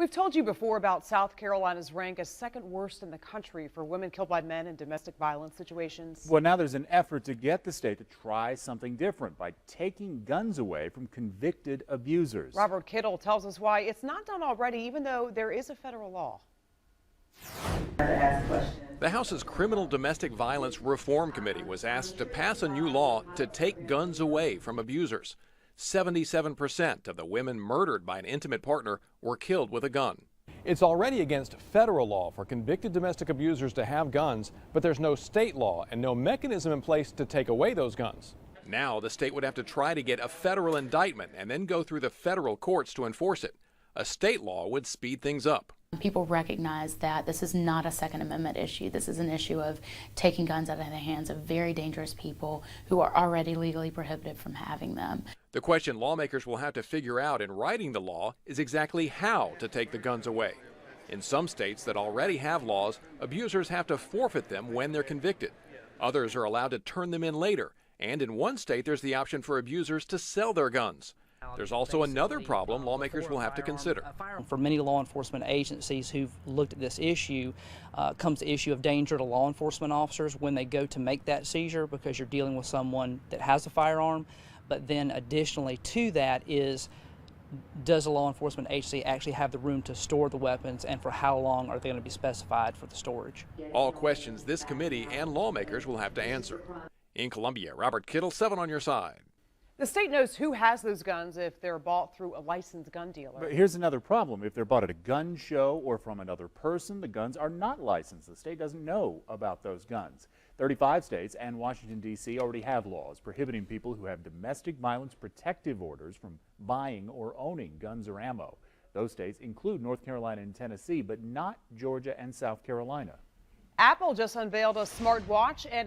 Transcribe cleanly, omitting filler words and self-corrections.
We've told you before about South Carolina's rank as second worst in the country for women killed by men in domestic violence situations. Well, now there's an effort to get the state to try something different by taking guns away from convicted abusers. Robert Kittle tells us why it's not done already, even though there is a federal law. The House's Criminal Domestic Violence Reform Committee was asked to pass a new law to take guns away from abusers. 77% of the women murdered by an intimate partner were killed with a gun. It's already against federal law for convicted domestic abusers to have guns, but there's no state law and no mechanism in place to take away those guns. Now the state would have to try to get a federal indictment and then go through the federal courts to enforce it. A state law would speed things up. People recognize that this is not a Second Amendment issue. This is an issue of taking guns out of the hands of very dangerous people who are already legally prohibited from having them. The question lawmakers will have to figure out in writing the law is exactly how to take the guns away. In some states that already have laws, abusers have to forfeit them when they're convicted. Others are allowed to turn them in later. And in one state, there's the option for abusers to sell their guns. There's also another problem lawmakers will have to consider. For many law enforcement agencies who've looked at this issue, comes the issue of danger to law enforcement officers when they go to make that seizure, because you're dealing with someone that has a firearm. But then additionally to that is, does a law enforcement agency actually have the room to store the weapons, and for how long are they going to be specified for the storage? All questions this committee and lawmakers will have to answer. In Columbia, Robert Kittle, 7 on your side. The state knows who has those guns if they're bought through a licensed gun dealer. But here's another problem. If they're bought at a gun show or from another person, the guns are not licensed. The state doesn't know about those guns. 35 states and Washington, D.C. already have laws prohibiting people who have domestic violence protective orders from buying or owning guns or ammo. Those states include North Carolina and Tennessee, but not Georgia and South Carolina. Apple just unveiled a smartwatch and